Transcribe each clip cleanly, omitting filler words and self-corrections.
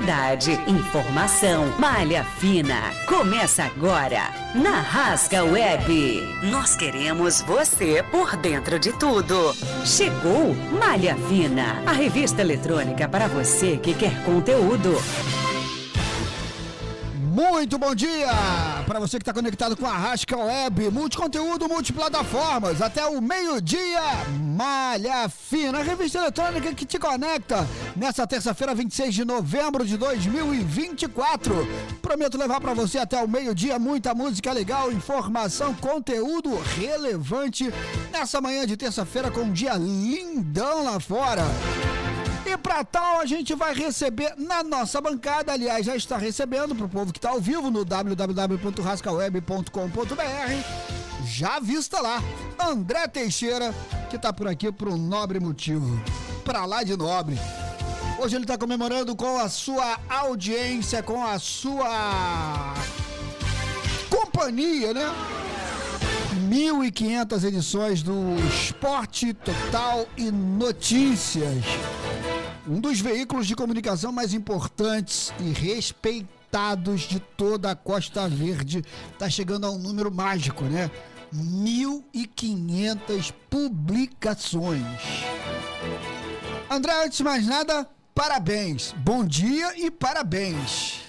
Credibilidade, informação, malha fina. Começa agora na Rasga Web. Nós queremos você por dentro de tudo. Chegou Malha Fina, a revista eletrônica para você que quer conteúdo. Muito bom dia para você que está conectado com a Rasga Web, multiconteúdo, multiplataformas, até o meio-dia, Malha Fina, a revista eletrônica que te conecta nessa terça-feira, 26 de novembro de 2024. Prometo levar para você até o meio-dia muita música legal, informação, conteúdo relevante nessa manhã de terça-feira com um dia lindão lá fora. E para tal, a gente vai receber na nossa bancada, aliás, já está recebendo para o povo que está ao vivo no www.rasgaweb.com.br, já vista lá, André Teixeira, que está por aqui por um nobre motivo, para lá de nobre. Hoje ele está comemorando com a sua audiência, com a sua companhia, né? 1.500 edições do Esporte Total e Notícias. Um dos veículos de comunicação mais importantes e respeitados de toda a Costa Verde. Está chegando a um número mágico, né? 1.500 publicações. André, antes de mais nada, parabéns. Bom dia e parabéns.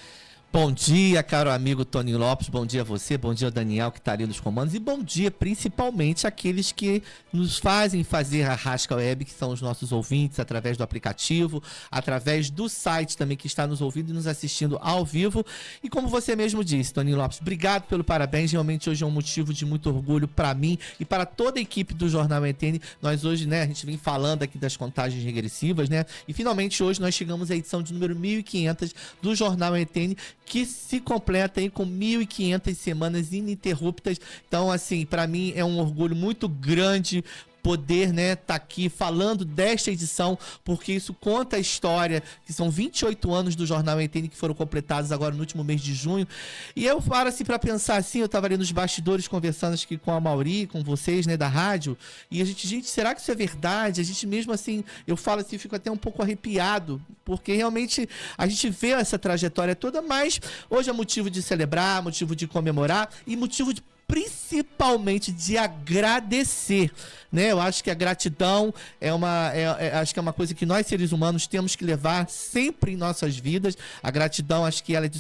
Bom dia, caro amigo Tony Lopes, bom dia a você, bom dia ao Daniel que está ali nos comandos e bom dia principalmente àqueles que nos fazem fazer a Rasga Web, que são os nossos ouvintes através do aplicativo, através do site também que está nos ouvindo e nos assistindo ao vivo. E como você mesmo disse, Tony Lopes, obrigado pelo parabéns, realmente hoje é um motivo de muito orgulho para mim e para toda a equipe do Jornal ETN. Nós hoje, né, a gente vem falando aqui das contagens regressivas, né, e finalmente hoje nós chegamos à edição de número 1.500 do Jornal ETN, que se completa aí com 1.500 semanas ininterruptas. Então, assim, para mim é um orgulho muito grande poder, né, tá aqui falando desta edição, porque isso conta a história, que são 28 anos do Jornal ETN que foram completados agora no último mês de junho. E eu paro assim para pensar assim, eu tava ali nos bastidores conversando acho que com a Mauri, com vocês, né, da rádio, e a gente, será que isso é verdade? A gente mesmo assim, eu falo assim, fico até um pouco arrepiado, porque realmente a gente vê essa trajetória toda, mas hoje é motivo de celebrar, motivo de comemorar e motivo de principalmente de agradecer, né? Eu acho que a gratidão acho que é uma coisa que nós seres humanos temos que levar sempre em nossas vidas. A gratidão, acho que ela é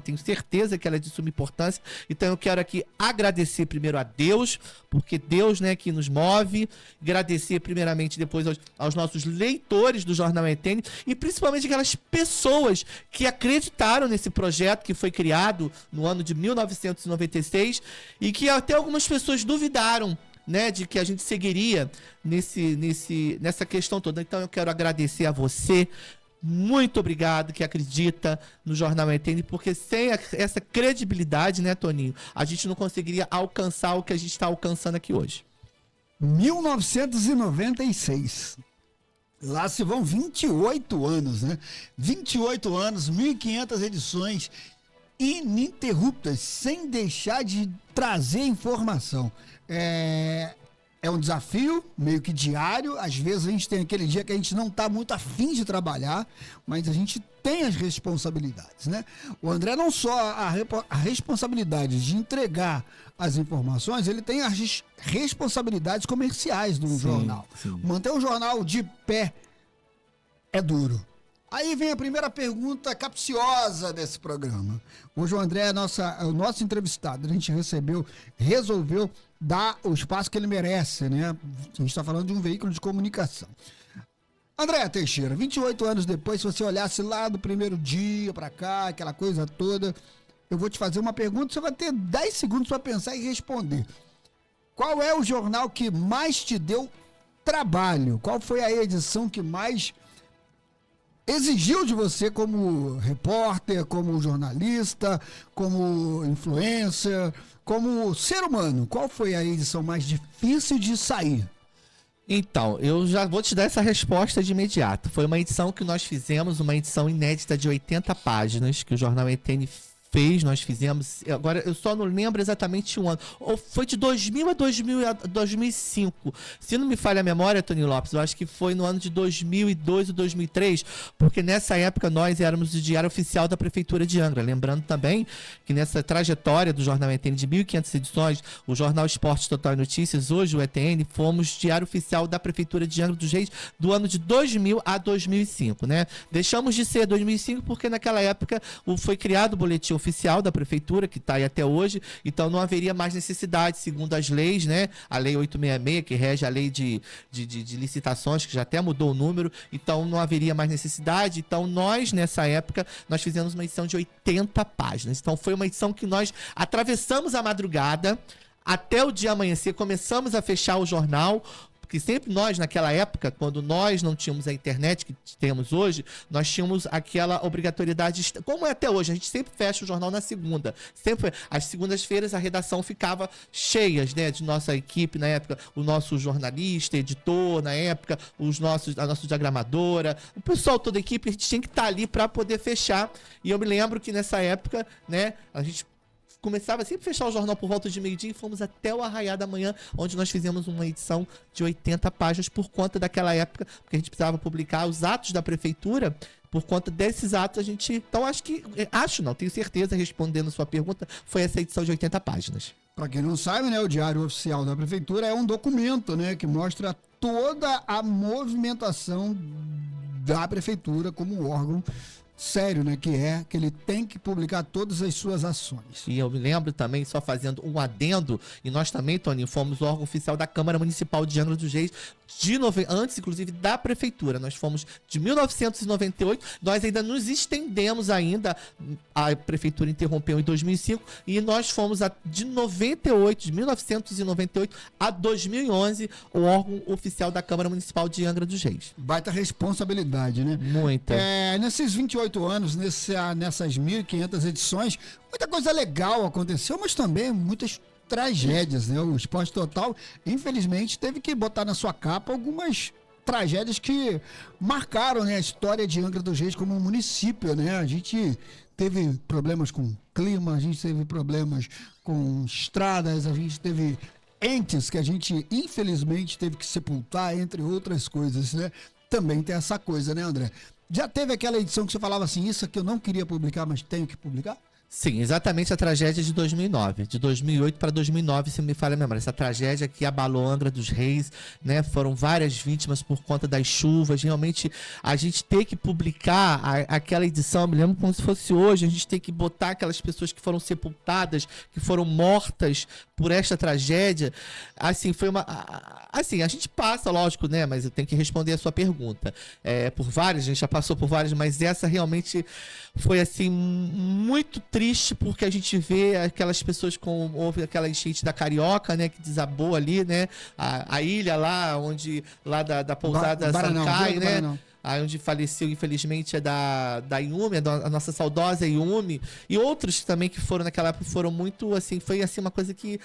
tenho certeza que ela é de suma importância. Então eu quero aqui agradecer primeiro a Deus, porque Deus, né, que nos move, agradecer primeiramente depois aos nossos leitores do Jornal ETN e principalmente aquelas pessoas que acreditaram nesse projeto que foi criado no ano de 1996 e que até algumas pessoas duvidaram, né, de que a gente seguiria nessa questão toda. Então eu quero agradecer a você, muito obrigado, que acredita no Jornal ETN, porque sem essa credibilidade, né, Toninho, a gente não conseguiria alcançar o que a gente está alcançando aqui hoje. 1996. Lá se vão 28 anos, né? 28 anos, 1.500 edições ininterruptas, sem deixar de trazer informação. É um desafio meio que diário. Às vezes a gente tem aquele dia que a gente não está muito afim de trabalhar, mas a gente tem as responsabilidades, né? O André não só a responsabilidade de entregar as informações, ele tem as responsabilidades comerciais do jornal. Sim. Manter um jornal de pé é duro. Aí vem a primeira pergunta capciosa desse programa. Hoje o André é o nosso entrevistado. A gente resolveu dar o espaço que ele merece, né? A gente está falando de um veículo de comunicação. André Teixeira, 28 anos depois, se você olhasse lá do primeiro dia para cá, aquela coisa toda, eu vou te fazer uma pergunta, você vai ter 10 segundos para pensar e responder. Qual é o jornal que mais te deu trabalho? Qual foi a edição que mais exigiu de você como repórter, como jornalista, como influencer, como ser humano? Qual foi a edição mais difícil de sair? Então, eu já vou te dar essa resposta de imediato. Foi uma edição que nós fizemos, uma edição inédita de 80 páginas, que o Jornal ETN Fez, nós fizemos. Agora, eu só não lembro exatamente o ano. Ou foi de 2000 a 2005. Se não me falha a memória, Tony Lopes, eu acho que foi no ano de 2002 ou 2003, porque nessa época nós éramos o diário oficial da Prefeitura de Angra. Lembrando também que nessa trajetória do Jornal ETN de 1.500 edições, o Jornal Esporte Total e Notícias, hoje o ETN, fomos diário oficial da Prefeitura de Angra dos Reis do ano de 2000 a 2005, né? Deixamos de ser 2005 porque naquela época foi criado o boletim oficial da prefeitura, que está aí até hoje, então não haveria mais necessidade, segundo as leis, né? A lei 866, que rege a lei de licitações, que já até mudou o número, então não haveria mais necessidade. Então nós, nessa época, nós fizemos uma edição de 80 páginas. Então foi uma edição que nós atravessamos a madrugada, até o dia amanhecer, começamos a fechar o jornal, porque sempre nós, naquela época, quando nós não tínhamos a internet que temos hoje, nós tínhamos aquela obrigatoriedade, como é até hoje, a gente sempre fecha o jornal na segunda. Sempre, às segundas-feiras, a redação ficava cheia, né, de nossa equipe, na época, o nosso jornalista, editor, na época, a nossa diagramadora, o pessoal, toda a equipe, a gente tinha que estar ali para poder fechar. E eu me lembro que nessa época, né, a gente começava sempre a fechar o jornal por volta de meio-dia e fomos até o arraiar da manhã, onde nós fizemos uma edição de 80 páginas por conta daquela época, porque a gente precisava publicar os atos da prefeitura. Por conta desses atos, a gente... Então, tenho certeza, respondendo a sua pergunta, foi essa edição de 80 páginas. Para quem não sabe, né, o Diário Oficial da Prefeitura é um documento, né, que mostra toda a movimentação da Prefeitura como órgão sério, né, que ele tem que publicar todas as suas ações. E eu me lembro também, só fazendo um adendo, e nós também, Tony, fomos o órgão oficial da Câmara Municipal de Angra dos Reis, antes, inclusive, da Prefeitura. Nós fomos de 1998, nós ainda nos estendemos ainda, a Prefeitura interrompeu em 2005, e nós fomos de 1998 a 2011, o órgão oficial da Câmara Municipal de Angra dos Reis. Baita responsabilidade, né? Muita. Nesses 28 anos, nessas 1.500 edições, muita coisa legal aconteceu, mas também muitas tragédias, né? O Esporte Total, infelizmente, teve que botar na sua capa algumas tragédias que marcaram, né, a história de Angra dos Reis como um município, né? A gente teve problemas com clima, a gente teve problemas com estradas, a gente teve entes que a gente, infelizmente, teve que sepultar, entre outras coisas, né? Também tem essa coisa, né, André? Já teve aquela edição que você falava assim, isso aqui eu não queria publicar, mas tenho que publicar? Sim, exatamente a tragédia de 2009, de 2008 para 2009, se me falha a memória. Essa tragédia que abalou Angra dos Reis, né? Foram várias vítimas por conta das chuvas. Realmente, a gente tem que publicar aquela edição, eu me lembro como se fosse hoje, a gente tem que botar aquelas pessoas que foram sepultadas, que foram mortas por esta tragédia. Assim, foi uma... Assim, a gente passa, lógico, né? Mas eu tenho que responder a sua pergunta. Por várias, a gente já passou por várias, mas essa realmente foi, assim, muito triste, porque a gente vê aquelas pessoas houve aquela enchente da Carioca, né? Que desabou ali, né? A ilha lá, da pousada Sancai, né? Aí onde faleceu, infelizmente, é da Iume, a nossa saudosa Iume, e outros também que foram naquela época, foram muito, assim, foi assim uma coisa que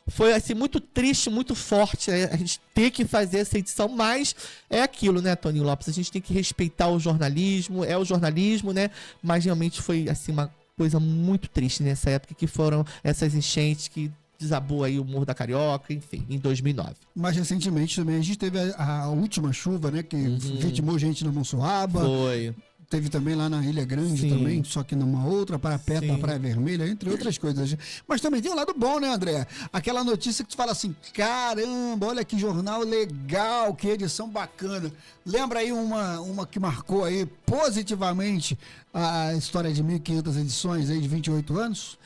foi assim muito triste, muito forte, né? A gente ter que fazer essa edição, mas é aquilo, né, Tony Lopes? A gente tem que respeitar o jornalismo, né? Mas realmente foi assim uma coisa muito triste nessa época, que foram essas enchentes que desabou aí o Morro da Carioca, enfim, em 2009. Mais recentemente também a gente teve a última chuva, né, que vitimou gente na Monsuaba. Foi. Teve também lá na Ilha Grande, sim, também, só que numa outra, perto da Praia Vermelha, entre outras coisas. Mas também tem um lado bom, né, André? Aquela notícia que tu fala assim, caramba, olha que jornal legal, que edição bacana. Lembra aí uma que marcou aí positivamente a história de 1.500 edições aí de 28 anos?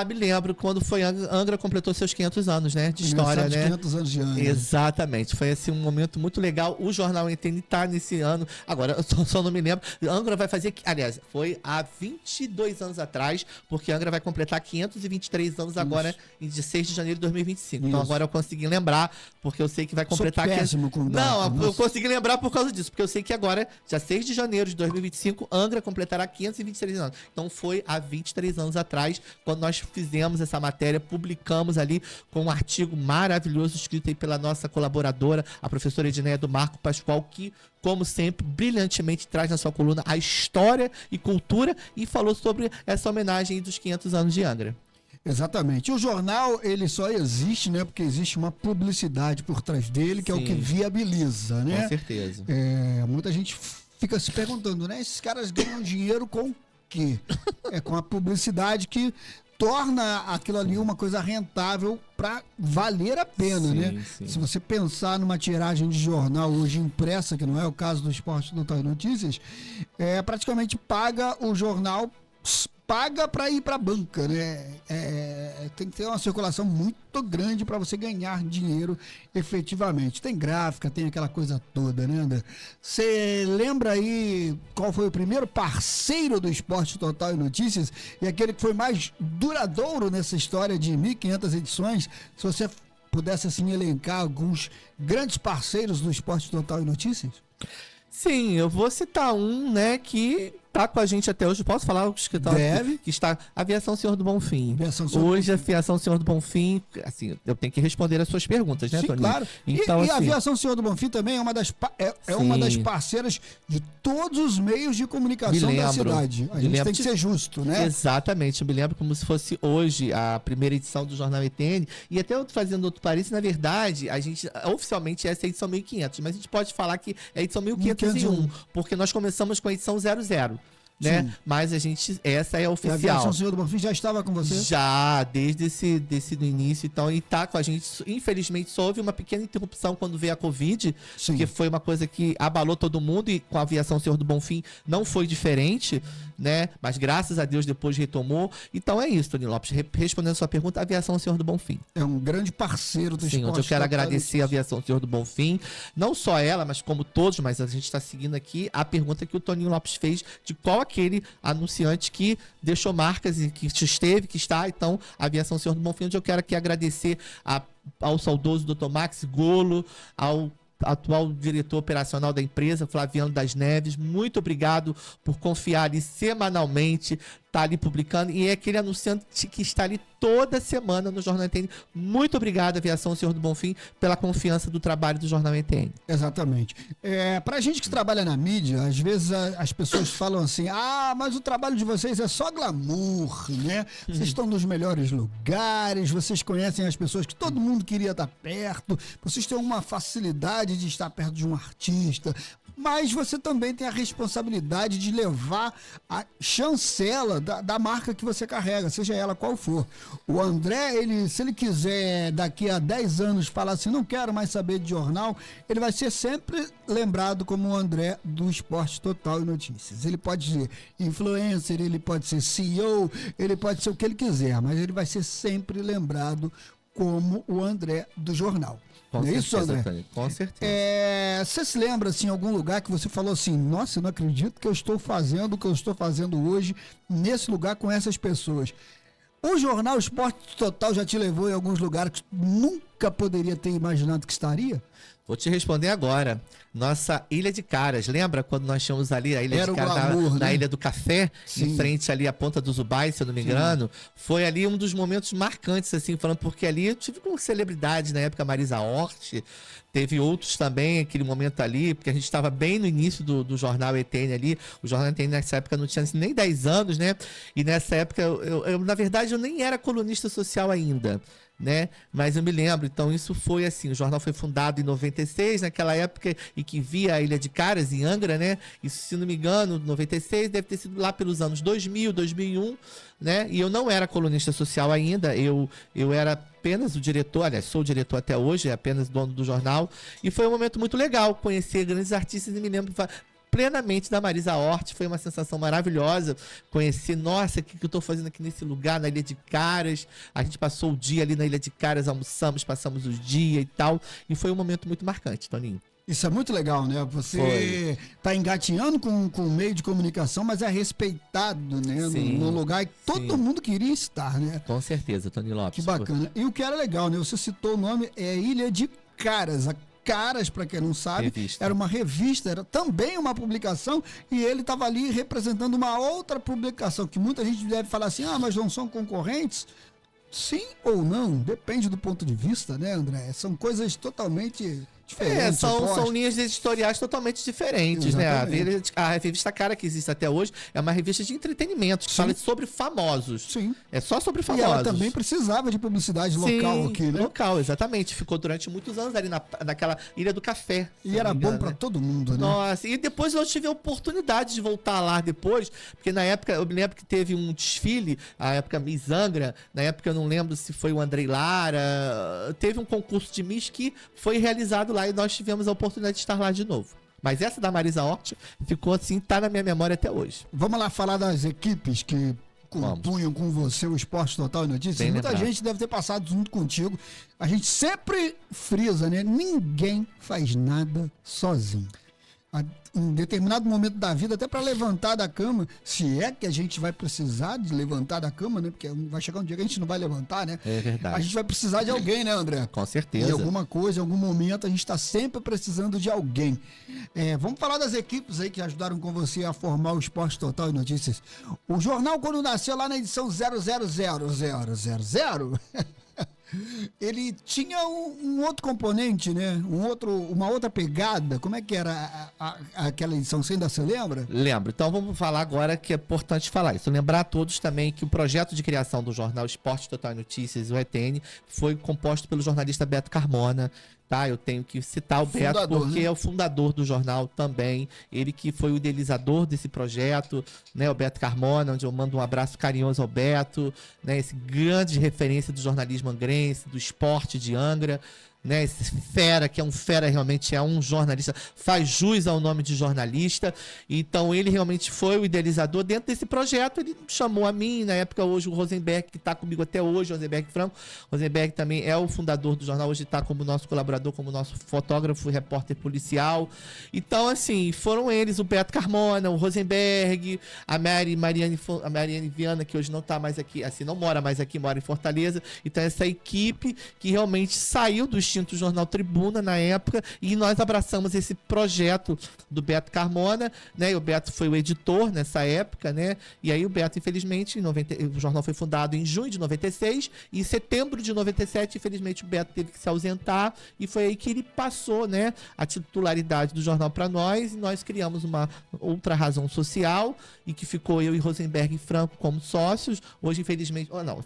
Me lembro quando foi Angra completou seus 500 anos, né, de história, né? 500 anos de Angra. Exatamente, foi assim um momento muito legal. O Jornal ETN tá nesse ano, agora eu só não me lembro. Angra vai fazer, aliás, foi há 22 anos atrás, porque Angra vai completar 523 anos agora, em 16 de janeiro de 2025. Isso. Então agora eu consegui lembrar, porque eu sei que vai completar... Sou péssimo com data. Não, eu consegui lembrar por causa disso, porque eu sei que agora, dia 6 de janeiro de 2025, Angra completará 523 anos. Então foi há 23 anos atrás, quando nós fizemos essa matéria, publicamos ali com um artigo maravilhoso escrito aí pela nossa colaboradora, a professora Edneia do Marco Pascoal, que, como sempre, brilhantemente traz na sua coluna a história e cultura e falou sobre essa homenagem dos 500 anos de Angra. Exatamente. O jornal, ele só existe, né, porque existe uma publicidade por trás dele, que é o que viabiliza, né? Com certeza. Muita gente fica se perguntando, né, esses caras ganham dinheiro com o quê? É com a publicidade que torna aquilo ali uma coisa rentável para valer a pena, né? Sim. Se você pensar numa tiragem de jornal hoje impressa, que não é o caso do Esporte Total Notícias, praticamente paga o jornal, paga para ir para a banca, né? Tem que ter uma circulação muito grande para você ganhar dinheiro efetivamente. Tem gráfica, tem aquela coisa toda, né, André? Você lembra aí qual foi o primeiro parceiro do Esporte Total e Notícias e aquele que foi mais duradouro nessa história de 1.500 edições? Se você pudesse assim elencar alguns grandes parceiros do Esporte Total e Notícias? Sim, eu vou citar um, né, que tá com a gente até hoje. Posso falar os que estão aqui? Que está Aviação Senhor do Bonfim. Hoje a Aviação Senhor do Bonfim, assim, eu tenho que responder as suas perguntas, né, Sim, Toninho? claro. Então, e a assim, Aviação Senhor do Bonfim também é uma das, uma das parceiras de todos os meios de comunicação da cidade. A gente tem que ser justo, né? Exatamente. Eu me lembro como se fosse hoje a primeira edição do Jornal ETN. E até eu fazendo outro parênteses, na verdade, a gente, oficialmente, essa é a edição 1500, mas a gente pode falar que é a edição 1501, porque nós começamos com a edição 00. Né? Sim. Mas essa é a oficial. E a Aviação Senhor do Bonfim já estava com você? Já, desde do início, então, e tá com a gente. Infelizmente, só houve uma pequena interrupção quando veio a Covid, que foi uma coisa que abalou todo mundo, e com a Aviação Senhor do Bonfim não foi diferente, né? Mas graças a Deus depois retomou. Então é isso, Tony Lopes. Respondendo a sua pergunta, a Aviação Senhor do Bonfim. É um grande parceiro do esporte. Onde eu quero agradecer a Aviação Senhor do Bonfim. Não só ela, mas como todos, mas a gente está seguindo aqui a pergunta que o Toninho Lopes fez de qual aquele anunciante que deixou marcas e que esteve, que está. Então, a Aviação Senhor do Bonfim, onde eu quero aqui agradecer ao saudoso Dr. Max Golo, ao atual diretor operacional da empresa, Flaviano das Neves. Muito obrigado por confiar ali semanalmente, tá ali publicando, e é aquele anunciante que está ali toda semana no Jornal ETN. Muito obrigado, Aviação Senhor do Bonfim, pela confiança do trabalho do Jornal ETN. Exatamente. Pra gente que trabalha na mídia, às vezes as pessoas falam assim, mas o trabalho de vocês é só glamour, né? Vocês estão nos melhores lugares, vocês conhecem as pessoas que todo mundo queria estar perto, vocês têm uma facilidade de estar perto de um artista, mas você também tem a responsabilidade de levar a chancela da marca que você carrega, seja ela qual for. O André, se ele quiser daqui a 10 anos falar assim, não quero mais saber de jornal, ele vai ser sempre lembrado como o André do Esporte Total e Notícias. Ele pode ser influencer, ele pode ser CEO, ele pode ser o que ele quiser, mas ele vai ser sempre lembrado como o André do jornal. Com certeza, isso, André? Tânia, com certeza. Você se lembra, assim, em algum lugar que você falou assim, nossa, eu não acredito que eu estou fazendo o que eu estou fazendo hoje nesse lugar com essas pessoas. O jornal Esporte Total já te levou em alguns lugares que nunca poderia ter imaginado que estaria? Vou te responder agora. Nossa Ilha de Caras, lembra quando nós tínhamos ali a Ilha de Caras na Ilha do Café, em frente ali à Ponta do Zubai, se eu não me engano? Foi ali um dos momentos marcantes, assim, falando, porque ali eu tive com celebridades na época, Marisa Hort, teve outros também, aquele momento ali, porque a gente estava bem no início do Jornal ETN ali. O Jornal ETN nessa época não tinha nem 10 anos, né? E nessa época, eu na verdade, eu nem era colunista social ainda, né? Mas eu me lembro, então isso foi assim, o jornal foi fundado em 96, naquela época, e que via a Ilha de Caras, em Angra, né? Isso, se não me engano, 96, deve ter sido lá pelos anos 2000, 2001, né? E eu não era colunista social ainda, eu era apenas o diretor, aliás, sou o diretor até hoje, é apenas dono do jornal, e foi um momento muito legal conhecer grandes artistas, e me lembro plenamente da Marisa Hort, foi uma sensação maravilhosa conhecer, nossa, o que eu tô fazendo aqui nesse lugar, na Ilha de Caras. A gente passou o dia ali na Ilha de Caras, almoçamos, passamos o dia e tal, e foi um momento muito marcante, Toninho. Isso é muito legal, né? Você tá engatinhando com o meio de comunicação, mas é respeitado, né? No lugar que todo mundo queria estar, né? Com certeza, Toninho Lopes. Que bacana. E o que era legal, né? Você citou o nome, é Ilha de Caras. Caras, para quem não sabe. Revista. Era uma revista, era também uma publicação, e ele estava ali representando uma outra publicação, que muita gente deve falar assim, mas não são concorrentes? Sim ou não, depende do ponto de vista, né, André? São coisas totalmente diferentes. São linhas editoriais totalmente diferentes, Exatamente. né? A revista Cara, que existe até hoje, é uma revista de entretenimento, que fala sobre famosos. Sim. É só sobre E famosos. ela também precisava de publicidade local aqui, né? Local, exatamente. Ficou durante muitos anos ali naquela Ilha do Café. E era bom para todo mundo, né? Nossa, e depois eu tive a oportunidade de voltar lá depois, porque na época, eu me lembro que teve um desfile, a época Miss Angra, na época eu não lembro se foi o Andrei Lara, teve um concurso de Miss que foi realizado lá e nós tivemos a oportunidade de estar lá de novo. Mas essa da Marisa Hort ficou assim, tá na minha memória até hoje. Vamos lá falar das equipes que compunham com você o Esporte Total e Notícias. Bem Muita lembrado. gente deve ter passado junto contigo. A gente sempre frisa, né? Ninguém faz nada sozinho. Em determinado momento da vida, até para levantar da cama, se é que a gente vai precisar de levantar da cama, né? Porque vai chegar um dia que a gente não vai levantar, né? É verdade. A gente vai precisar de alguém, né, André? Com Em certeza. alguma coisa, em algum momento, a gente está sempre precisando de alguém. Vamos falar das equipes aí que ajudaram com você a formar o Esporte Total e Notícias. O jornal, quando nasceu lá na edição 000000, ele tinha um outro componente, né? Uma outra pegada. Como é que era aquela edição? Você ainda se lembra? Lembro. Então vamos falar agora que é importante falar isso. Lembrar a todos também que o projeto de criação do jornal Esporte Total e Notícias, o ETN, foi composto pelo jornalista Beto Carmona. Tá, eu tenho que citar o Beto porque é o fundador do jornal também. Ele que foi o idealizador desse projeto, né? O Beto Carmona, onde eu mando um abraço carinhoso ao Beto, né? Esse grande referência do jornalismo angrense, do esporte de Angra, né? Esse fera, que é um fera, realmente é um jornalista, faz jus ao nome de jornalista. Então ele realmente foi o idealizador dentro desse projeto. Ele chamou a mim, na época, hoje o Rosenberg, que está comigo até hoje, Rosenberg Franco. Rosenberg também é o fundador do jornal, hoje está como nosso colaborador, como nosso fotógrafo e repórter policial. Então, assim, foram eles, o Beto Carmona, o Rosenberg, a Mariane Viana, que hoje não está mais aqui, assim, não mora mais aqui, mora em Fortaleza. Então essa equipe que realmente saiu do extinto Jornal Tribuna na época, e nós abraçamos esse projeto do Beto Carmona, né? E o Beto foi o editor nessa época, né? E aí o Beto, infelizmente, o jornal foi fundado em junho de 96, e em setembro de 97, infelizmente, o Beto teve que se ausentar, e foi aí que ele passou, né, a titularidade do jornal para nós, e nós criamos uma outra razão social, e que ficou eu e Rosenberg e Franco como sócios. Hoje, infelizmente não,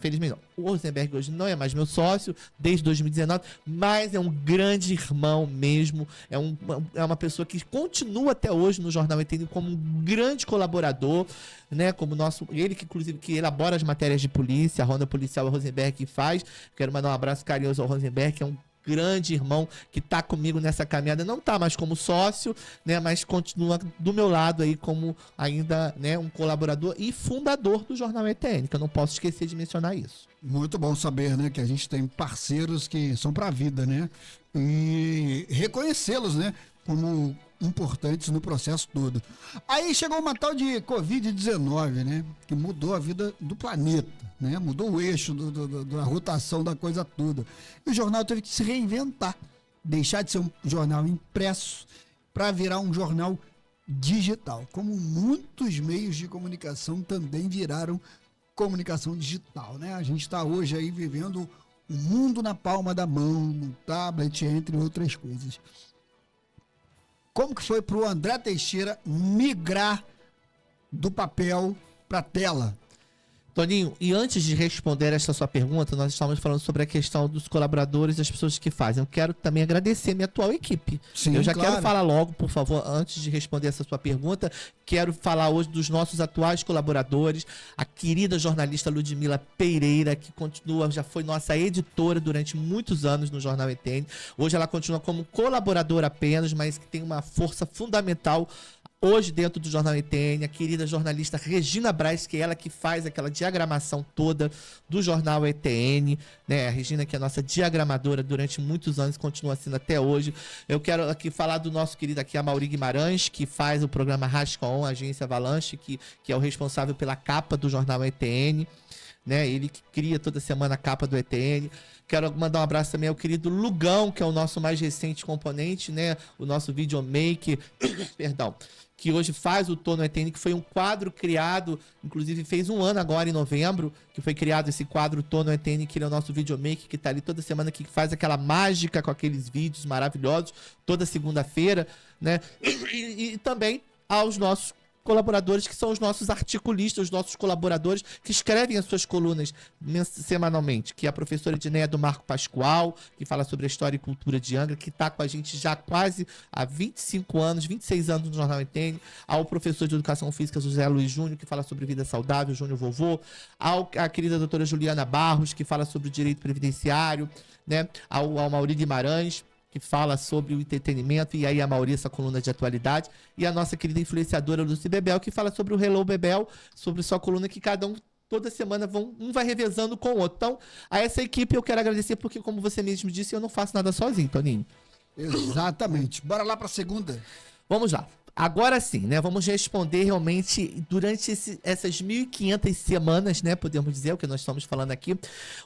o Rosenberg hoje não é mais meu sócio, desde 2019, mas é um grande irmão mesmo, é uma pessoa que continua até hoje no Jornal ETN como um grande colaborador, né, como ele que inclusive que elabora as matérias de polícia, a ronda policial é o Rosenberg que faz. Quero mandar um abraço carinhoso ao Rosenberg, que é um grande irmão que está comigo nessa caminhada, não está mais como sócio, né, mas continua do meu lado aí como ainda, né, um colaborador e fundador do Jornal ETN, que eu não posso esquecer de mencionar isso. Muito bom saber, né, que a gente tem parceiros que são para a vida, né, e reconhecê-los, né, como importantes no processo todo. Aí chegou uma tal de Covid-19, né, que mudou a vida do planeta, né, mudou o eixo da rotação da coisa toda. E o jornal teve que se reinventar, deixar de ser um jornal impresso para virar um jornal digital, como muitos meios de comunicação também viraram comunicação digital, né? A gente está hoje aí vivendo o mundo na palma da mão, no tablet, entre outras coisas. Como que foi para o André Teixeira migrar do papel para a tela? Toninho, e antes de responder essa sua pergunta, nós estávamos falando sobre a questão dos colaboradores e das pessoas que fazem. Eu quero também agradecer minha atual equipe. Sim, eu já claro. quero falar logo, por favor, antes de responder essa sua pergunta, quero falar hoje dos nossos atuais colaboradores, a querida jornalista Ludmila Pereira, que já foi nossa editora durante muitos anos no Jornal ETN. Hoje ela continua como colaboradora apenas, mas que tem uma força fundamental hoje dentro do Jornal ETN, a querida jornalista Regina Braz, que é ela que faz aquela diagramação toda do Jornal ETN, né? A Regina, que é a nossa diagramadora durante muitos anos, continua sendo até hoje. Eu quero aqui falar do nosso querido aqui, Amaury Guimarães, que faz o programa Rasca On, Agência Avalanche, que é o responsável pela capa do Jornal ETN, né? Ele que cria toda semana a capa do ETN. Quero mandar um abraço também ao querido Lugão, que é o nosso mais recente componente, né? O nosso videomaker, perdão, que hoje faz o Tô no ETN, que foi um quadro criado, inclusive fez um ano agora em novembro, que foi criado esse quadro Tô no ETN, que ele é o nosso videomaker, que tá ali toda semana, que faz aquela mágica com aqueles vídeos maravilhosos, toda segunda-feira, né? E também aos nossos colaboradores, que são os nossos articulistas, os nossos colaboradores que escrevem as suas colunas semanalmente, que é a professora Edneia do Marco Pascoal, que fala sobre a história e cultura de Angra, que está com a gente já quase há 25 anos, 26 anos no Jornal ETN, ao professor de Educação Física José Luiz Júnior, que fala sobre vida saudável, Júnior Vovô, a querida doutora Juliana Barros, que fala sobre o direito previdenciário, né? Ao Amaury Guimarães, que fala sobre o entretenimento, e aí a Maurícia, essa coluna de atualidade, e a nossa querida influenciadora Lucy Bebel, que fala sobre o Hello Bebel, sobre sua coluna, que cada um, toda semana, um vai revezando com o outro. Então, a essa equipe eu quero agradecer, porque, como você mesmo disse, eu não faço nada sozinho, Toninho. Exatamente. Bora lá pra segunda? Vamos lá. Agora sim, né? Vamos responder realmente durante essas 1.500 semanas, né? Podemos dizer, o que nós estamos falando aqui.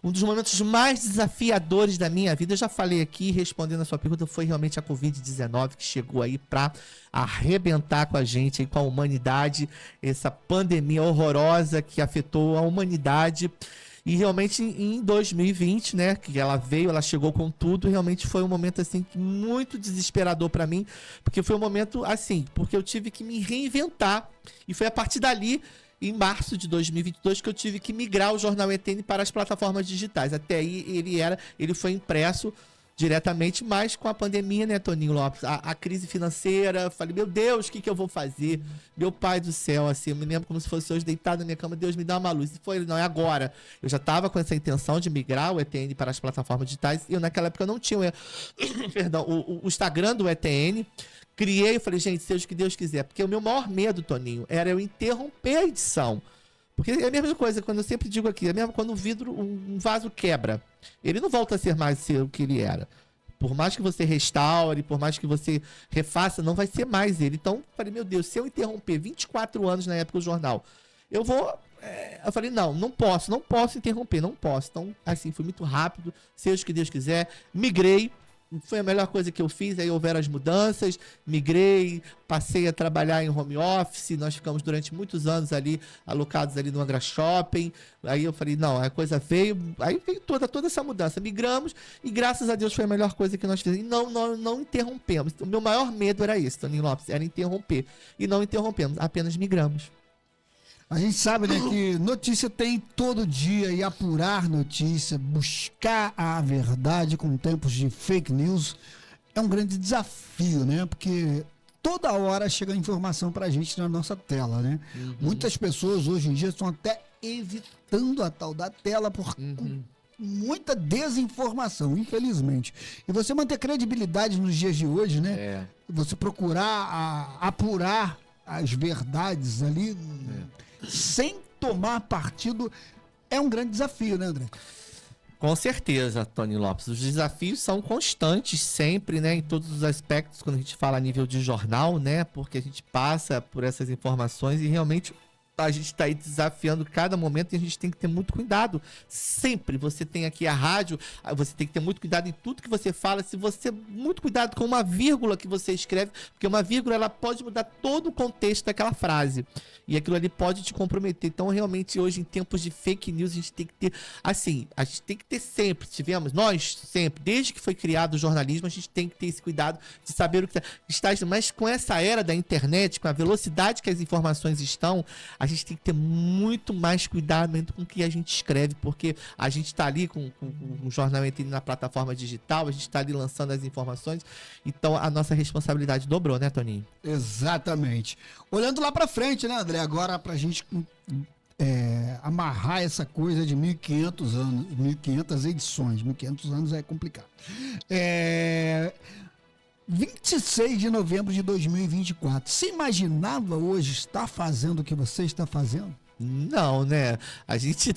Um dos momentos mais desafiadores da minha vida, eu já falei aqui, respondendo a sua pergunta, foi realmente a Covid-19, que chegou aí para arrebentar com a gente, aí, com a humanidade. Essa pandemia horrorosa que afetou a humanidade. E realmente em 2020, né, que ela veio, ela chegou com tudo, realmente foi um momento assim muito desesperador para mim, porque foi um momento assim, porque eu tive que me reinventar. E foi a partir dali, em março de 2022, que eu tive que migrar o Jornal ETN para as plataformas digitais. Até aí ele foi impresso diretamente, mas com a pandemia, né, Toninho Lopes, a crise financeira, falei, meu Deus, o que eu vou fazer? Meu pai do céu, assim, eu me lembro como se fosse hoje deitado na minha cama, Deus me dá uma luz. E foi, não, é agora. Eu já estava com essa intenção de migrar o ETN para as plataformas digitais, e eu naquela época não tinha perdão, o Instagram do ETN. Criei, eu falei, gente, seja o que Deus quiser, porque o meu maior medo, Toninho, era eu interromper a edição. Porque é a mesma coisa, quando eu sempre digo aqui, é mesmo quando o vidro, um vaso quebra. Ele não volta a ser mais o que ele era. Por mais que você restaure, por mais que você refaça, não vai ser mais ele. Então, falei, meu Deus, se eu interromper 24 anos na época do jornal, eu vou... Eu falei, não posso interromper, não posso. Então, assim, foi muito rápido, seja o que Deus quiser. Migrei. Foi a melhor coisa que eu fiz, aí houveram as mudanças, migrei, passei a trabalhar em home office, nós ficamos durante muitos anos ali, alocados ali no Angra Shopping, aí eu falei, não, a coisa veio, aí veio toda essa mudança, migramos, e graças a Deus foi a melhor coisa que nós fizemos, e não interrompemos. O meu maior medo era esse, Toninho Lopes, era interromper, e não interrompemos, apenas migramos. A gente sabe, né, que notícia tem todo dia, e apurar notícia, buscar a verdade com tempos de fake news é um grande desafio, né? Porque toda hora chega informação pra gente na nossa tela, né? Muitas pessoas hoje em dia estão até evitando a tal da tela por muita desinformação, infelizmente. E você manter credibilidade nos dias de hoje, né? Você procurar apurar as verdades ali... sem tomar partido, é um grande desafio, né, André? Com certeza, Tony Lopes. Os desafios são constantes sempre, né? Em todos os aspectos, quando a gente fala a nível de jornal, né? Porque a gente passa por essas informações e realmente a gente está aí desafiando cada momento e a gente tem que ter muito cuidado. Sempre você tem aqui a rádio, você tem que ter muito cuidado em tudo que você fala. Se você muito cuidado com uma vírgula que você escreve, porque uma vírgula ela pode mudar todo o contexto daquela frase. E aquilo ali pode te comprometer. Então, realmente, hoje, em tempos de fake news, a gente tem que ter... Assim, a gente tem que ter sempre, tivemos, nós sempre, desde que foi criado o jornalismo, a gente tem que ter esse cuidado de saber o que está... Mas com essa era da internet, com a velocidade que as informações estão, a gente tem que ter muito mais cuidado com o que a gente escreve, porque a gente está ali com o Jornal ETN na plataforma digital, a gente está ali lançando as informações, então a nossa responsabilidade dobrou, né, Toninho? Exatamente. Olhando lá para frente, né, André? Agora pra gente amarrar essa coisa de 1.500 anos, 1.500 edições, 1.500 anos é complicado. 26 de novembro de 2024. Você imaginava hoje estar fazendo o que você está fazendo? Não, né? A gente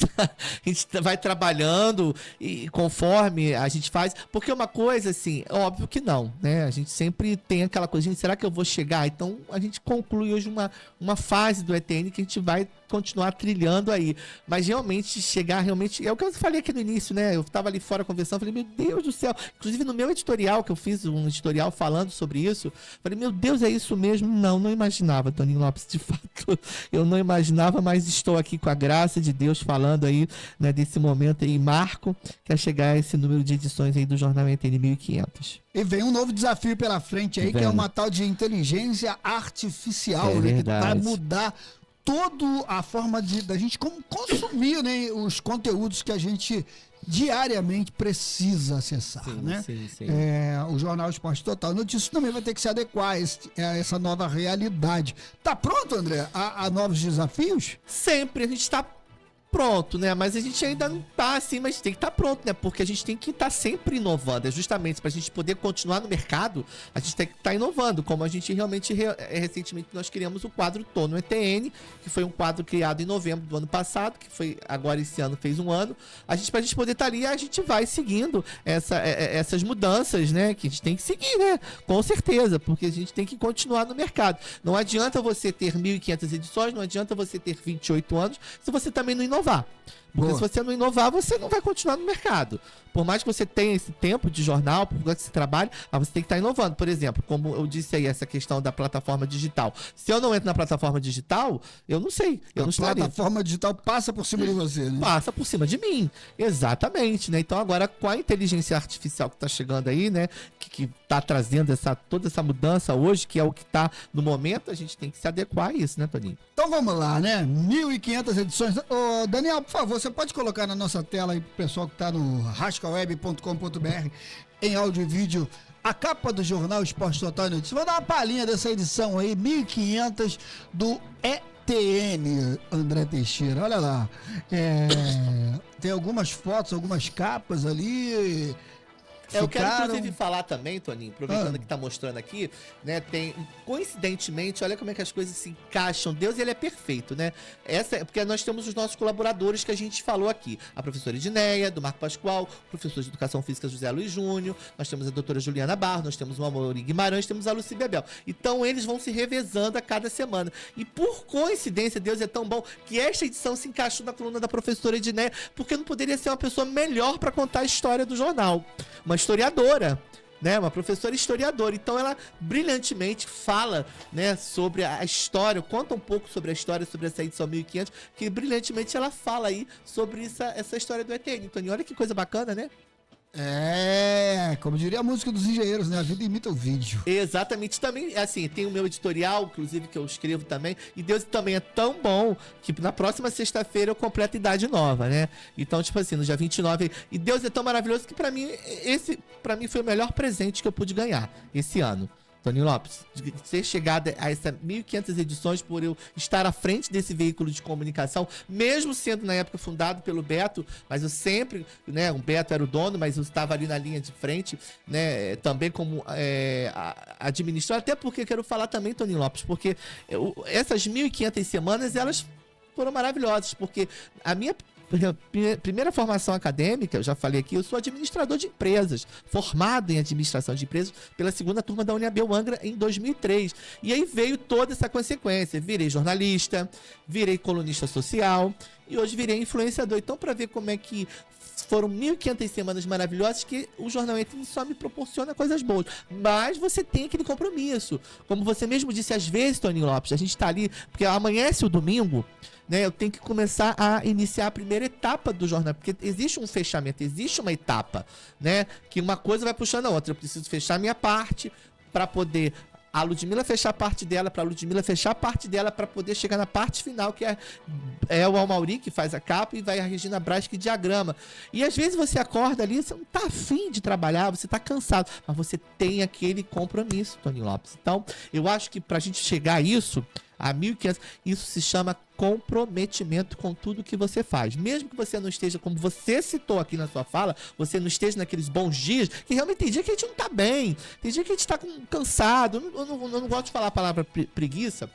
vai trabalhando e conforme a gente faz. Porque uma coisa, assim, óbvio que não, né? A gente sempre tem aquela coisa, gente, será que eu vou chegar? Então a gente conclui hoje uma fase do ETN que a gente vai continuar trilhando aí. Mas realmente, chegar realmente. É o que eu falei aqui no início, né? Eu tava ali fora conversando, falei, meu Deus do céu. Inclusive no meu editorial, que eu fiz um editorial falando sobre isso, falei, meu Deus, é isso mesmo? Não imaginava, Toninho Lopes, de fato. Eu não imaginava, mas estou aqui com a graça de Deus falando aí, né, desse momento aí, marco, que é chegar a esse número de edições aí do Jornal ETN 1500. E vem um novo desafio pela frente aí, que é uma tal de inteligência artificial, né, que vai mudar toda a forma da gente como consumir, né, os conteúdos que a gente diariamente precisa acessar, sim, né? Sim. O Jornal Esporte Total Notícias também vai ter que se adequar a essa nova realidade. Tá pronto, André, a novos desafios? Sempre, a gente está pronto, né? Mas a gente ainda não tá assim, mas tem que estar pronto, né? Porque a gente tem que estar sempre inovando. É justamente pra gente poder continuar no mercado, a gente tem que estar inovando. Como a gente realmente, recentemente, nós criamos o quadro Tô no ETN, que foi um quadro criado em novembro do ano passado, que foi agora esse ano fez um ano. Pra gente poder estar ali, a gente vai seguindo essas mudanças, né? Que a gente tem que seguir, né? Com certeza, porque a gente tem que continuar no mercado. Não adianta você ter 1.500 edições, não adianta você ter 28 anos, se você também não inovar. Porque se você não inovar, você não vai continuar no mercado. Por mais que você tenha esse tempo de jornal, por mais que você trabalhe, mas você tem que estar inovando. Por exemplo, como eu disse aí, essa questão da plataforma digital. Se eu não entro na plataforma digital, eu não sei. Eu não estaria. A plataforma digital passa por cima de você, né? Passa por cima de mim. Exatamente, né? Então agora com a inteligência artificial que está chegando aí, né? Que está trazendo toda essa mudança hoje, que é o que está no momento, a gente tem que se adequar a isso, né, Toninho? Então vamos lá, né? 1.500 edições. Ô, Daniel, por favor, você pode colocar na nossa tela aí pro pessoal que está no rascaweb.com.br em áudio e vídeo a capa do Jornal Esporte Total Notícias. Vou dar uma palhinha dessa edição aí, 1.500 do ETN, André Teixeira. Olha lá. Tem algumas fotos, algumas capas ali. Eu quero inclusive falar também, Toninho, aproveitando que tá mostrando aqui, né, coincidentemente, olha como é que as coisas se encaixam. Deus, ele é perfeito, né? Porque nós temos os nossos colaboradores que a gente falou aqui. A professora Edneia, do Marco Pascoal, o professor de Educação Física José Luiz Júnior, nós temos a doutora Juliana Barros, nós temos o Amaury Guimarães, temos a Lucy Bebel. Então, eles vão se revezando a cada semana. E por coincidência, Deus é tão bom, que esta edição se encaixou na coluna da professora Edneia, porque não poderia ser uma pessoa melhor para contar a história do jornal. Uma historiadora, né? Uma professora historiadora. Então ela brilhantemente fala, né, sobre a história, conta um pouco sobre a história, sobre essa edição 1500, que brilhantemente ela fala aí sobre essa história do ETN. Então, olha que coisa bacana, né? Como diria a música dos engenheiros, né? A vida imita o vídeo. Exatamente. Também, assim, tem o meu editorial, inclusive, que eu escrevo também. E Deus também é tão bom que na próxima sexta-feira eu completo idade nova, né? Então, tipo assim, no dia 29. E Deus é tão maravilhoso que pra mim foi o melhor presente que eu pude ganhar esse ano. Toninho Lopes, de ter chegado a essas 1.500 edições, por eu estar à frente desse veículo de comunicação, mesmo sendo na época fundado pelo Beto, mas eu sempre, né, o Beto era o dono, mas eu estava ali na linha de frente, né, também como administrador, até porque quero falar também, Toninho Lopes, porque essas 1.500 semanas, elas foram maravilhosas, porque a minha primeira formação acadêmica, eu já falei aqui, eu sou administrador de empresas, formado em administração de empresas pela segunda turma da Uniabel Angra em 2003. E aí veio toda essa consequência. Virei jornalista, virei colunista social e hoje virei influenciador. Então, para ver como é que foram 1.500 semanas maravilhosas que o Jornal ETN só me proporciona coisas boas. Mas você tem aquele compromisso. Como você mesmo disse, às vezes, Toninho Lopes, a gente tá ali, porque amanhece o domingo, né, eu tenho que começar a iniciar a primeira etapa do jornal, porque existe um fechamento, existe uma etapa, né, que uma coisa vai puxando a outra. Eu preciso fechar a minha parte para poder a Ludmila fechar a parte dela, para a Ludmila fechar a parte dela, para poder chegar na parte final, que é o Amaury que faz a capa e vai a Regina Braz que diagrama. E às vezes você acorda ali, você não tá afim de trabalhar, você tá cansado, mas você tem aquele compromisso, Toninho Lopes. Então, eu acho que pra gente chegar a isso, a 1.500, isso se chama comprometimento com tudo que você faz. Mesmo que você não esteja, como você citou aqui na sua fala, você não esteja naqueles bons dias, que realmente tem dia que a gente não tá bem, tem dia que a gente tá cansado. Eu não gosto de falar a palavra preguiça,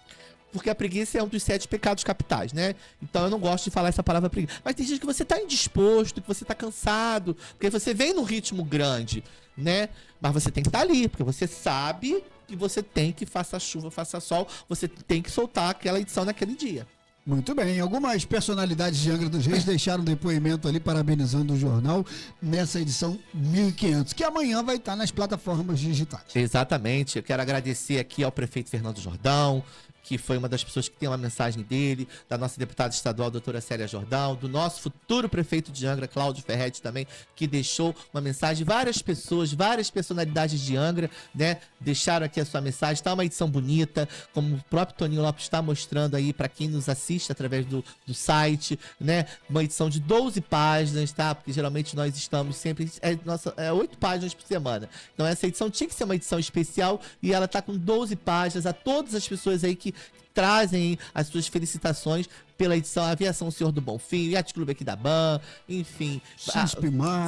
porque a preguiça é um dos 7 pecados capitais, né? Então eu não gosto de falar essa palavra preguiça. Mas tem dias que você tá indisposto, que você tá cansado, porque você vem num ritmo grande, né? Mas você tem que estar ali, porque você sabe que você tem que, faça chuva, faça sol, você tem que soltar aquela edição naquele dia. Muito bem, algumas personalidades de Angra dos Reis deixaram depoimento ali parabenizando o jornal nessa edição 1500, que amanhã vai estar nas plataformas digitais. Exatamente, eu quero agradecer aqui ao prefeito Fernando Jordão, que foi uma das pessoas que tem uma mensagem dele, da nossa deputada estadual, doutora Célia Jordão, do nosso futuro prefeito de Angra, Cláudio Ferretti também, que deixou uma mensagem. Várias pessoas, várias personalidades de Angra, né, deixaram aqui a sua mensagem. Tá uma edição bonita, como o próprio Toninho Lopes está mostrando aí para quem nos assiste através do site, né, uma edição de 12 páginas, tá, porque geralmente nós estamos sempre, 8 páginas por semana. Então essa edição tinha que ser uma edição especial e ela tá com 12 páginas. A todas as pessoas aí que trazem as suas felicitações pela edição Aviação Senhor do Bonfim, Yacht Clube aqui da BAN, enfim,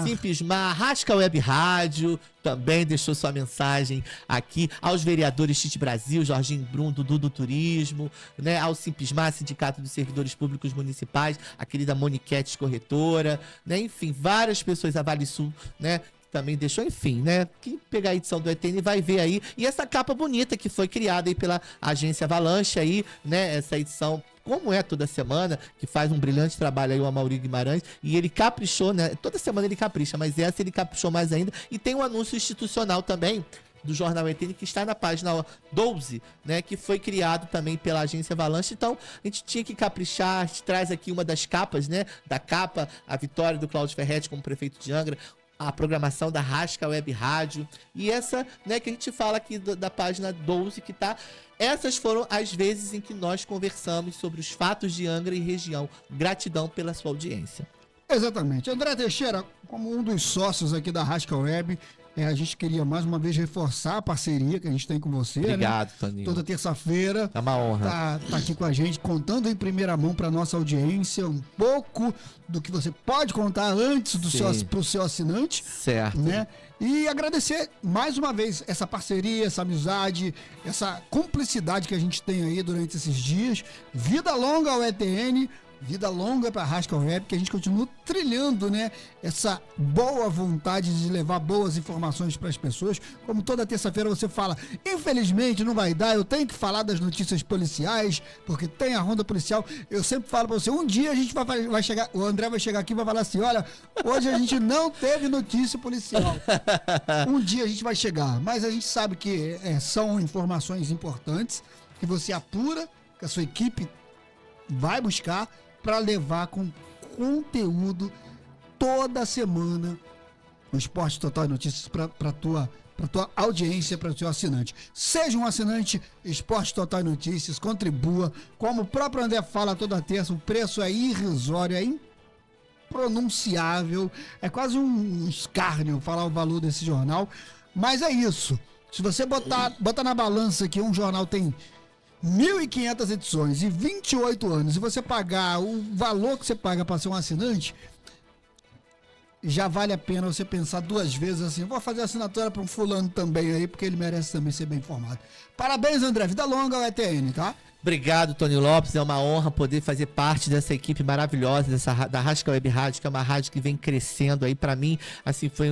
Simpismar, Rasca Web Rádio também deixou sua mensagem aqui, aos vereadores Tite Brasil, Jorginho Brum, Dudu do Turismo, né, ao Simpismar, Sindicato dos Servidores Públicos Municipais, a querida Moniquete Corretora, né, enfim, várias pessoas, a Vale Sul, né, também deixou, enfim, né? Quem pegar a edição do ETN vai ver aí. E essa capa bonita que foi criada aí pela agência Avalanche aí, né? Essa edição, como é toda semana, que faz um brilhante trabalho aí o Amaury Guimarães. E ele caprichou, né? Toda semana ele capricha, mas essa ele caprichou mais ainda. E tem um anúncio institucional também do Jornal ETN, que está na página 12, né, que foi criado também pela agência Avalanche. Então, a gente tinha que caprichar, a gente traz aqui uma das capas, né, da capa, a vitória do Cláudio Ferretti como prefeito de Angra, a programação da Rasca Web Rádio, e essa, né, que a gente fala aqui da página 12, que tá... Essas foram as vezes em que nós conversamos sobre os fatos de Angra e região. Gratidão pela sua audiência. Exatamente. André Teixeira, como um dos sócios aqui da Rasca Web, a gente queria mais uma vez reforçar a parceria que a gente tem com você. Obrigado, né? Toninho. Toda terça-feira. É uma honra. Tá aqui com a gente, contando em primeira mão para nossa audiência um pouco do que você pode contar antes pro seu assinante. Certo. Né? E agradecer mais uma vez essa parceria, essa amizade, essa cumplicidade que a gente tem aí durante esses dias. Vida longa ao ETN. Vida longa para a Rasca Web, que a gente continua trilhando, né, essa boa vontade de levar boas informações para as pessoas. Como toda terça-feira você fala, infelizmente não vai dar, eu tenho que falar das notícias policiais, porque tem a ronda policial. Eu sempre falo para você, um dia a gente vai chegar, o André vai chegar aqui e vai falar assim, olha, hoje a gente não teve notícia policial. Um dia a gente vai chegar, mas a gente sabe que são informações importantes, que você apura, que a sua equipe vai buscar para levar com conteúdo toda semana o Esporte Total Notícias para tua audiência, para o seu assinante. Seja um assinante Esporte Total Notícias, contribua. Como o próprio André fala toda terça, o preço é irrisório, é impronunciável, é quase um escárnio falar o valor desse jornal, mas é isso. Se você botar na balança que um jornal tem 1.500 edições e 28 anos, e você pagar o valor que você paga para ser um assinante, já vale a pena você pensar duas vezes assim, vou fazer assinatura para um fulano também aí, porque ele merece também ser bem informado. Parabéns, André, vida longa ao ETN, tá? Obrigado, Tony Lopes, é uma honra poder fazer parte dessa equipe maravilhosa, da Rasca Web Rádio, que é uma rádio que vem crescendo aí pra mim, assim, foi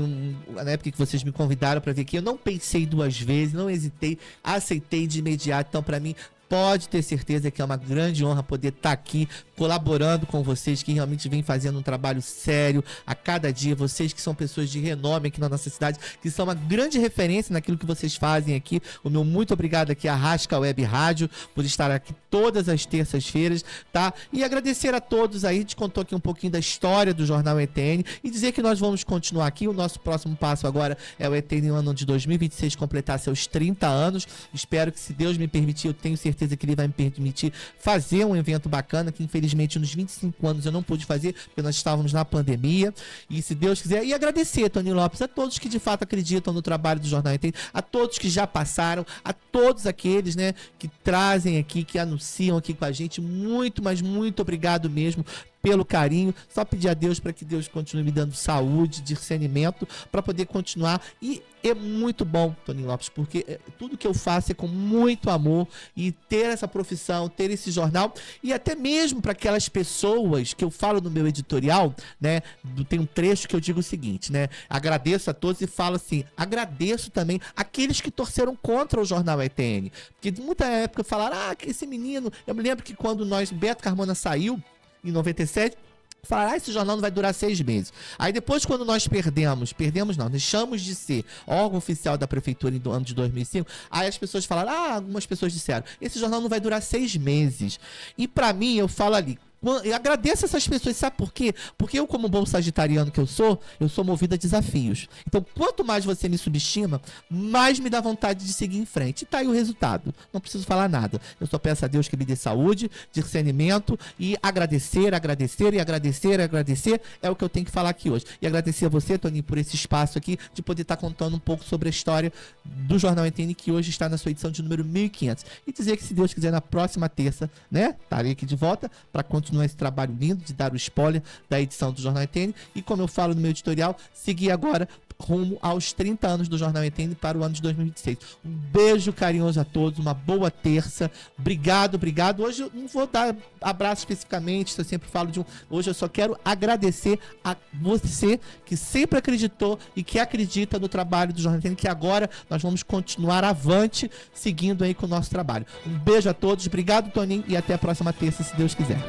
na época que vocês me convidaram pra vir aqui, eu não pensei duas vezes, não hesitei, aceitei de imediato, então pra mim, pode ter certeza que é uma grande honra poder estar aqui colaborando com vocês que realmente vêm fazendo um trabalho sério a cada dia. Vocês que são pessoas de renome aqui na nossa cidade, que são uma grande referência naquilo que vocês fazem aqui. O meu muito obrigado aqui à Rasca Web Rádio por estar aqui todas as terças-feiras, tá? E agradecer a todos aí, a gente contou aqui um pouquinho da história do Jornal ETN e dizer que nós vamos continuar aqui. O nosso próximo passo agora é o ETN no ano de 2026 completar seus 30 anos. Espero que, se Deus me permitir, eu tenho certeza certeza que ele vai me permitir fazer um evento bacana, que infelizmente nos 25 anos eu não pude fazer, porque nós estávamos na pandemia. E se Deus quiser, e agradecer, Toninho Lopes, a todos que de fato acreditam no trabalho do Jornal Entende, a todos que já passaram, a todos aqueles, né, que trazem aqui, que anunciam aqui com a gente. Muito, mas muito obrigado mesmo pelo carinho. Só pedir a Deus para que Deus continue me dando saúde, discernimento, para poder continuar. E é muito bom, Toninho Lopes, porque tudo que eu faço é com muito amor, e ter essa profissão, ter esse jornal, e até mesmo para aquelas pessoas que eu falo no meu editorial, né? Tem um trecho que eu digo o seguinte, né? Agradeço a todos e falo assim, agradeço também aqueles que torceram contra o Jornal ETN. Porque muita época falaram, que esse menino... Eu me lembro que quando Beto Carmona saiu, em 97, falaram, esse jornal não vai durar 6 meses. Aí depois, quando nós perdemos não, deixamos de ser órgão oficial da prefeitura no ano de 2005, aí as pessoas falaram, algumas pessoas disseram, esse jornal não vai durar 6 meses. E pra mim, eu falo ali, eu agradeço essas pessoas, sabe por quê? Porque eu, como bom sagitariano que eu sou movido a desafios. Então, quanto mais você me subestima, mais me dá vontade de seguir em frente. E tá aí o resultado. Não preciso falar nada. Eu só peço a Deus que me dê saúde, discernimento e agradecer, agradecer e agradecer, agradecer. É o que eu tenho que falar aqui hoje. E agradecer a você, Toninho, por esse espaço aqui, de poder estar contando um pouco sobre a história do Jornal ETN, que hoje está na sua edição de número 1500. E dizer que, se Deus quiser, na próxima terça, né, estarei aqui de volta para continuar esse trabalho lindo de dar o spoiler da edição do Jornal ETN, e, como eu falo no meu editorial, seguir agora rumo aos 30 anos do Jornal ETN para o ano de 2026. Um beijo carinhoso a todos, uma boa terça. Obrigado. Hoje eu não vou dar abraço especificamente, eu sempre falo hoje eu só quero agradecer a você que sempre acreditou e que acredita no trabalho do Jornal ETN, que agora nós vamos continuar avante, seguindo aí com o nosso trabalho. Um beijo a todos, obrigado, Toninho, e até a próxima terça, se Deus quiser.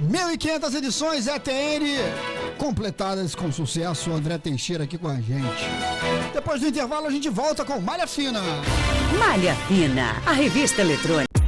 1.500 edições ETN completadas com sucesso. André Teixeira aqui com a gente. Depois do intervalo, a gente volta com Malha Fina. Malha Fina, a revista eletrônica.